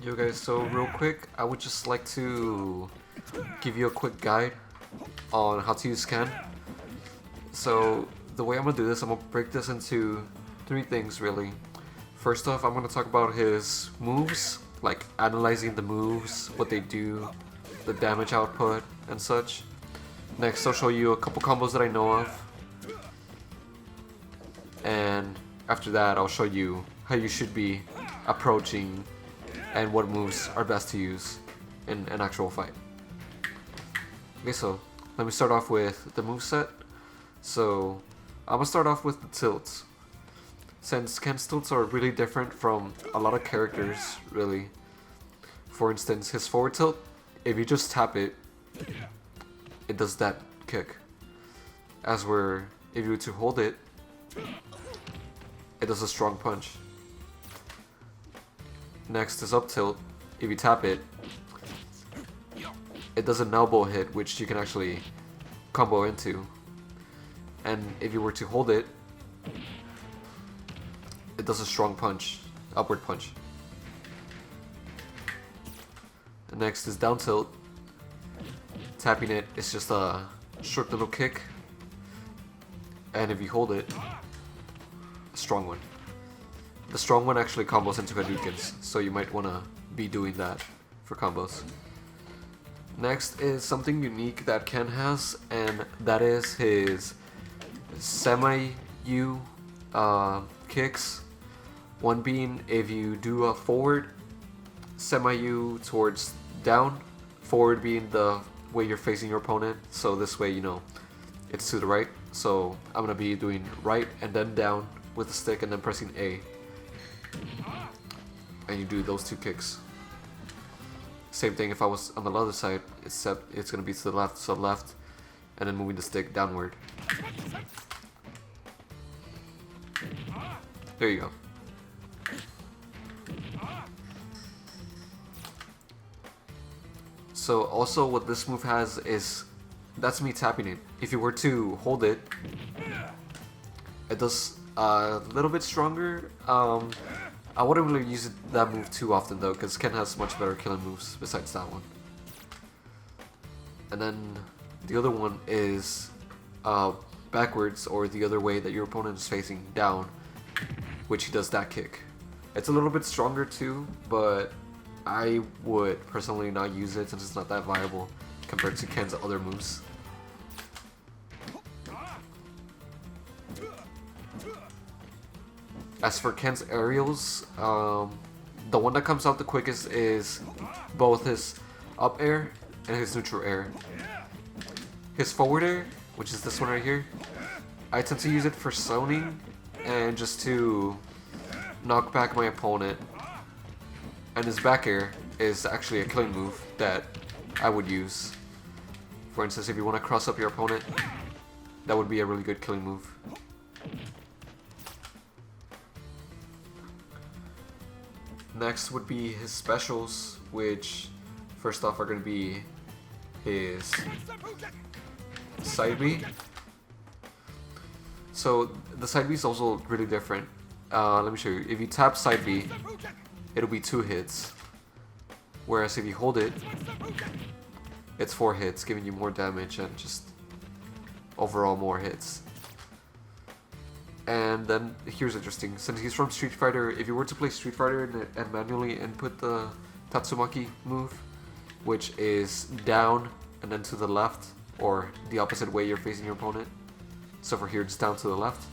Yo guys, so real quick, I would just like to give you a quick guide on how to use scan. So the way I'm gonna do this, I'm gonna break this into three things really. First off, I'm gonna talk about his moves, like analyzing the moves, what they do, the damage output, and such. Next, I'll show you a couple combos that I know of. And after that, I'll show you how you should be approaching and what moves are best to use in an actual fight. Okay, so let me start off with the moveset. So I'm gonna start off with the tilts. Since Ken's tilts are really different from a lot of characters, really. For instance, his forward tilt, if you just tap it, it does that kick. As where, if you were to hold it, it does a strong punch. Next is up tilt. If you tap it, it does an elbow hit, which you can actually combo into. And if you were to hold it, it does a strong punch, upward punch. The next is down tilt. Tapping it is just a short little kick. And if you hold it, a strong one. The strong one actually combos into Hadoukens, so you might want to be doing that for combos. Next is something unique that Ken has, and that is his semi-U kicks. One being if you do a forward, semi-U towards down, forward being the way you're facing your opponent, so this way, you know, it's to the right. So I'm going to be doing right and then down with the stick and then pressing A. And you do those two kicks. Same thing if I was on the other side, except it's going to be to the left, so left, and then moving the stick downward. There you go. So also what this move has is, that's me tapping it. If you were to hold it, it does a little bit stronger. I wouldn't really use that move too often though, because Ken has much better killing moves besides that one. And then the other one is backwards, or the other way that your opponent is facing down, which he does that kick. It's a little bit stronger too, but I would personally not use it since it's not that viable compared to Ken's other moves. As for Ken's aerials, the one that comes out the quickest is both his up air and his neutral air. His forward air, which is this one right here, I tend to use it for zoning and just to knock back my opponent. And his back air is actually a killing move that I would use. For instance, if you want to cross up your opponent, that would be a really good killing move. Next would be his specials, which first off are going to be his side B. So the side B is also really different. Let me show you. If you tap side B, it'll be 2 hits. Whereas if you hold it, it's 4 hits, giving you more damage and just overall more hits. And then here's interesting, since he's from Street Fighter, if you were to play Street Fighter and manually input the Tatsumaki move, which is down and then to the left, or the opposite way you're facing your opponent. So for here it's down to the left.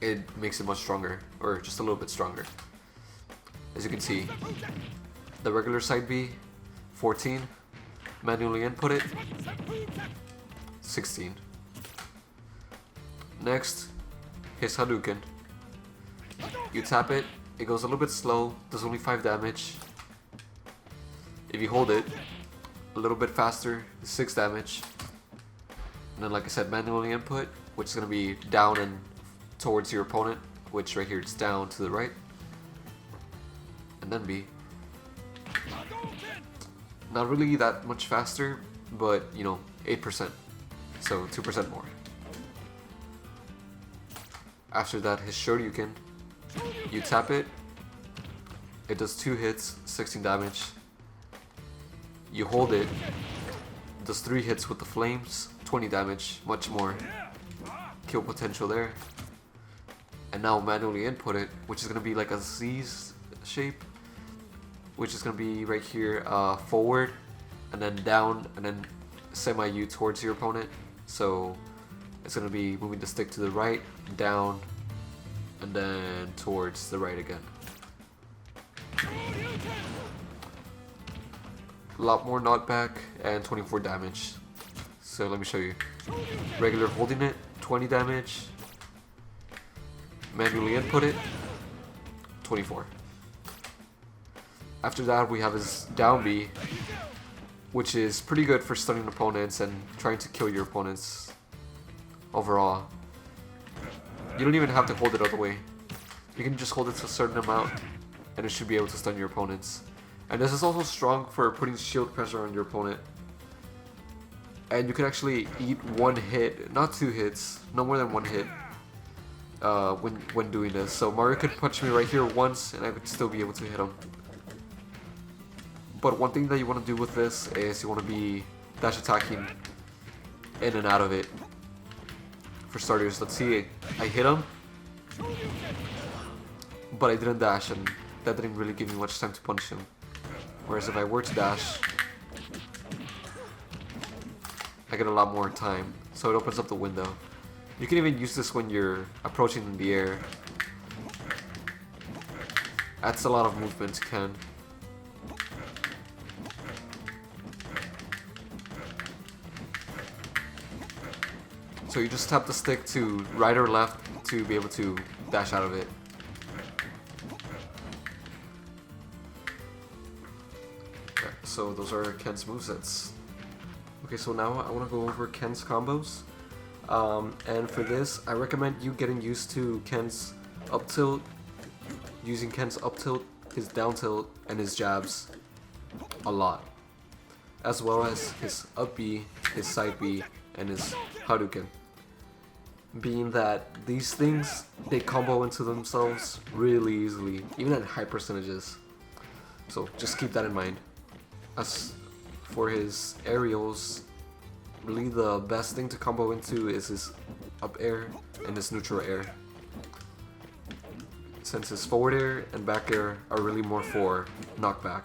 It makes it much stronger, or just a little bit stronger. As you can see, the regular side B, 14, manually input it, 16. Next, his Hadouken. You tap it, it goes a little bit slow, does only 5 damage. If you hold it, a little bit faster, 6 damage. And then like I said, manually input, which is going to be down and towards your opponent, which right here it's down to the right. And then B. Not really that much faster, but you know, 8%. So 2% more. After that, his Shoryuken, you tap it, It does 2 hits, 16 damage. You hold it, does 3 hits with the flames, 20 damage, much more kill potential there. And now manually input it, which is going to be like a Z shape, which is going to be right here, forward, and then down, and then semi-U towards your opponent. So it's going to be moving the stick to the right, down, and then towards the right again. A lot more knockback and 24 damage. So let me show you. Regular holding it, 20 damage. Manually input it, 24. After that we have his down B, which is pretty good for stunning opponents and trying to kill your opponents overall. You don't even have to hold it all the way. You can just hold it to a certain amount and it should be able to stun your opponents. And this is also strong for putting shield pressure on your opponent. And you can actually eat 1 hit, not 2 hits, no more than 1 hit when doing this. So Mario could punch me right here once and I would still be able to hit him. But one thing that you want to do with this is you want to be dash attacking in and out of it. For starters, let's see, I hit him, but I didn't dash, and that didn't really give me much time to punish him. Whereas if I were to dash, I get a lot more time, so it opens up the window. You can even use this when you're approaching in the air. That's a lot of movement, you can. So you just tap the stick to right or left to be able to dash out of it. Okay, so those are Ken's movesets. Okay, so now I want to go over Ken's combos. And for this, I recommend you getting used to Ken's up tilt, using Ken's up tilt, his down tilt, and his jabs a lot. As well as his up B, his side B, and his Hadouken. Being that these things, they combo into themselves really easily, even at high percentages. So just keep that in mind. As for his aerials, really the best thing to combo into is his up air and his neutral air. Since his forward air and back air are really more for knockback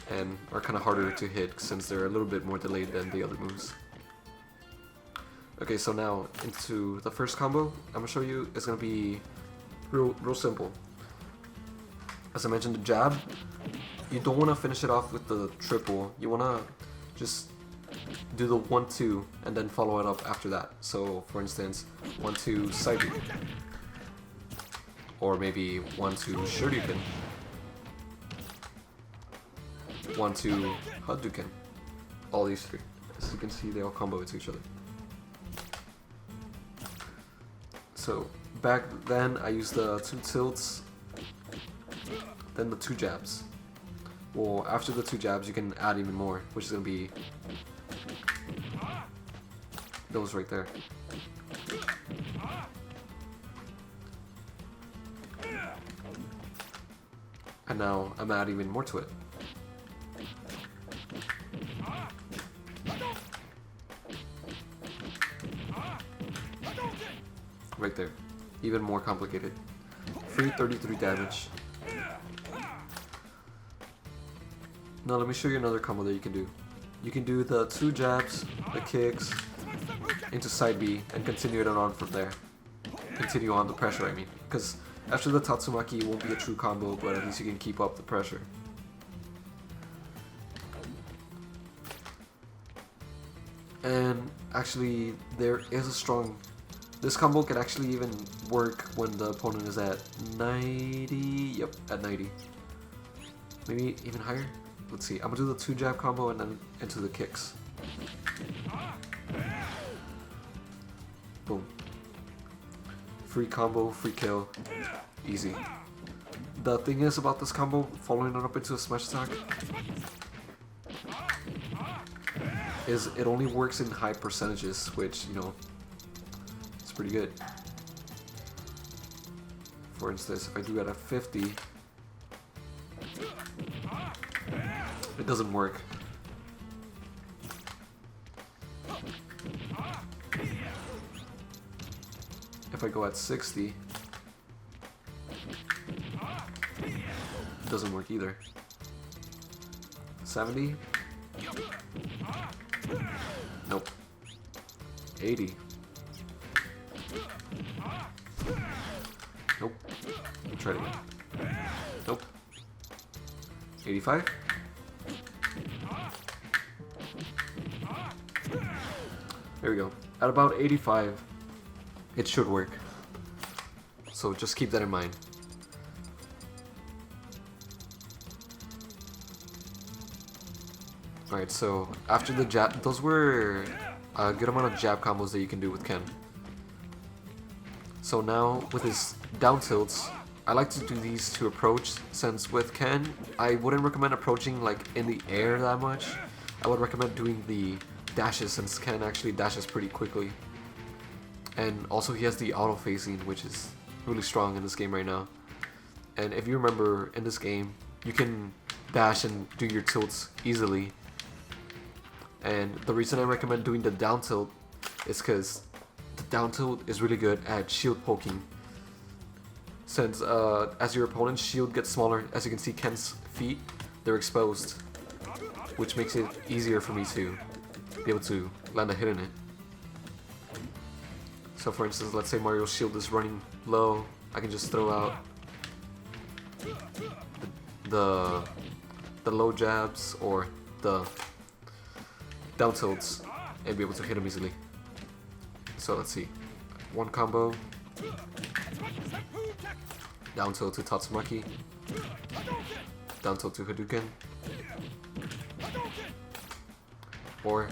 and are kind of harder to hit since they're a little bit more delayed than the other moves. Okay, so now into the first combo I'm gonna show you. It's gonna be real simple. As I mentioned, the jab, you don't want to finish it off with the triple. You want to just do the 1-2 and then follow it up after that. So for instance, 1-2 side B, or maybe 1-2 Shoryuken, 1-2 Hadouken. All these three. As you can see, they all combo into each other. So back then I used the 2 tilts, then the 2 jabs. Well, after the 2 jabs you can add even more, which is going to be those right there. And now I'm adding even more to it. Right there. Even more complicated. Free 33 damage. Now let me show you another combo that you can do. You can do the 2 jabs, the kicks, into side B, and continue it on from there. Continue on the pressure, I mean. Because after the Tatsumaki, it won't be a true combo, but at least you can keep up the pressure. And actually, there is a strong... This combo can actually even work when the opponent is at 90... Yep, at 90. Maybe even higher? Let's see, I'm gonna do the 2 jab combo and then into the kicks. Boom. Free combo, free kill. Easy. The thing is about this combo, following it up into a smash attack, is it only works in high percentages, which, you know, it's pretty good. For instance, if I do it at 50, it doesn't work. If I go at 60, it doesn't work either. 70? Nope. 80. Nope. I'll try it again. Nope. 85? There we go. At about 85, it should work. So just keep that in mind. Alright, so after the jab, those were a good amount of jab combos that you can do with Ken. So now with his down tilts, I like to do these to approach, since with Ken, I wouldn't recommend approaching like in the air that much. I would recommend doing the dashes, since Ken actually dashes pretty quickly. And also he has the auto phasing, which is really strong in this game right now. And if you remember, in this game, you can dash and do your tilts easily. And the reason I recommend doing the down tilt is because the down tilt is really good at shield poking. Since as your opponent's shield gets smaller, as you can see Ken's feet, they're exposed. Which makes it easier for me to be able to land a hit in it. So for instance, let's say Mario's shield is running low, I can just throw out the low jabs or the down tilts and be able to hit him easily. So let's see. One combo. Down tilt to Tatsumaki. Down tilt to Hadouken. Or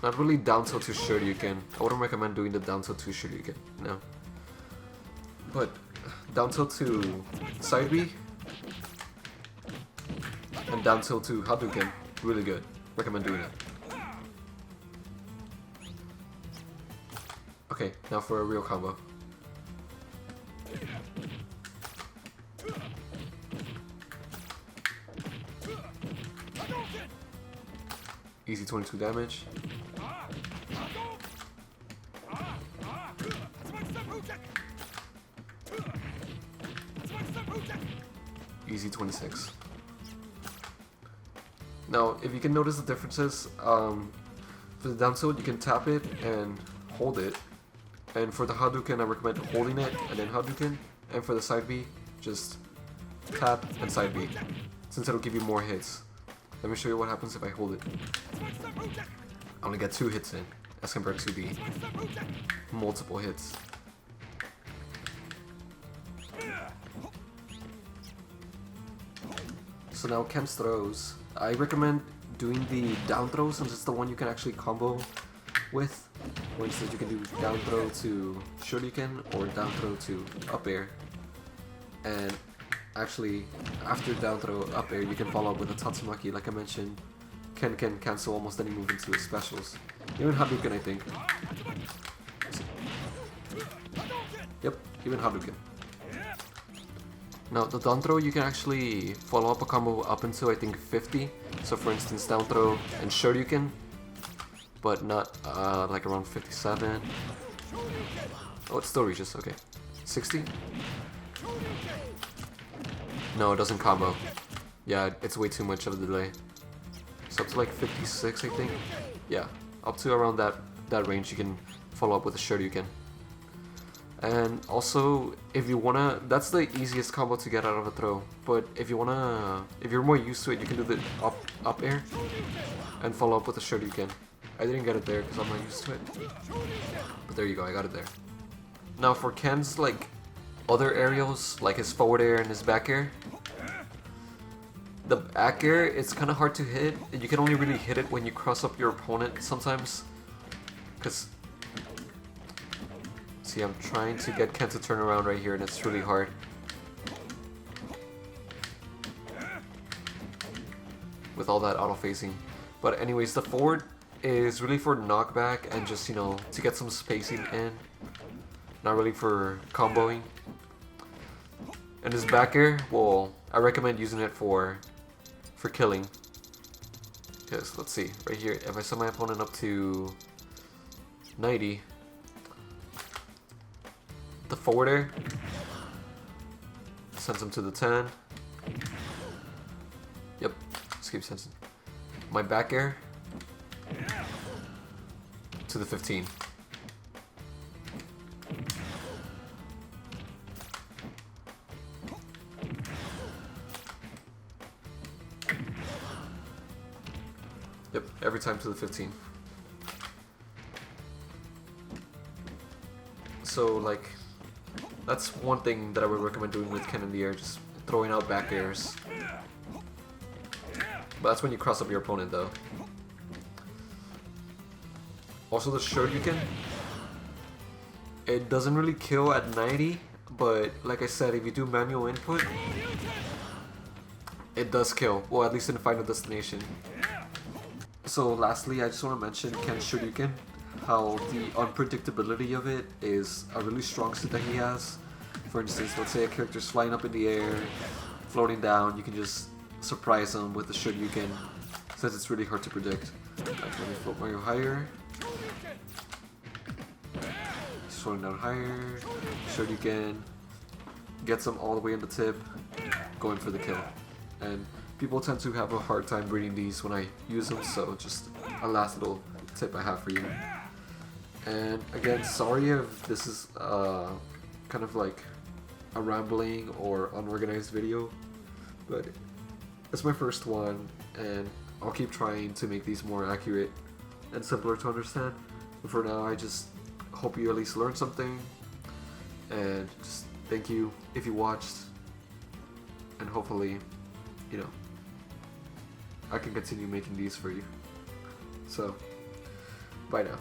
not really down tilt to Shoryuken. I wouldn't recommend doing the down tilt to Shoryuken, no. But down tilt to side B and down tilt to Hadouken, really good. Recommend doing it. Okay, now for a real combo. Easy 22 damage. Easy 26. Now, if you can notice the differences, for the down tilt you can tap it and hold it. And for the Hadouken, I recommend holding it and then Hadouken. And for the side B, just tap and side B, since it'll give you more hits. Let me show you what happens if I hold it. I only get 2 hits in, as compared to the multiple hits. So now Ken's throws. I recommend doing the down throw, since it's the one you can actually combo with. For instance, you can do down throw to Shoryuken or down throw to up air. And actually, after down throw up air, you can follow up with a Tatsumaki, like I mentioned. Ken can cancel almost any move into his specials. Even Hadouken, I think. Yep, even Hadouken. Now, the down throw, you can actually follow up a combo up until, I think, 50. So for instance, down throw and Shoryuken, but not like around 57. Oh, it still reaches, okay. 60? No, it doesn't combo. Yeah, it's way too much of a delay. So up to like 56, I think. Yeah, up to around that range, you can follow up with a Shoryuken. And also, if you wanna, that's the easiest combo to get out of a throw. But if you wanna, if you're more used to it, you can do the up air and follow up with a Shoryuken. I didn't get it there because I'm not used to it. But there you go, I got it there. Now for Ken's like other aerials, like his forward air and his back air, the back air, it's kind of hard to hit. You can only really hit it when you cross up your opponent sometimes. Because, see, I'm trying to get Ken to turn around right here and it's really hard. With all that auto-facing. But anyways, the forward is really for knockback and just, you know, to get some spacing in. Not really for comboing. And this back air, well, I recommend using it for killing. Because, let's see, right here, if I set my opponent up to 90, the forward air sends him to the 10. Yep, just keep sensing. My back air to the 15. Yep, every time to the 15. So, like, that's one thing that I would recommend doing with Ken in the air, just throwing out back airs. But that's when you cross up your opponent, though. Also, the Shoryuken, it doesn't really kill at 90, but like I said, if you do manual input, it does kill. Well, at least in Final Destination. So lastly, I just want to mention Ken's Shoryuken, how the unpredictability of it is a really strong suit that he has. For instance, let's say a character's flying up in the air, floating down, you can just surprise them with the Shoryuken, since it's really hard to predict. Like, let me float Mario higher. He's floating down higher, Shoryuken, gets him all the way in the tip, going for the kill. And people tend to have a hard time reading these when I use them, so just a last little tip I have for you. And again, sorry if this is kind of like a rambling or unorganized video, but it's my first one, and I'll keep trying to make these more accurate and simpler to understand. But for now, I just hope you at least learned something, and just thank you if you watched, and hopefully, you know, I can continue making these for you. So, bye now.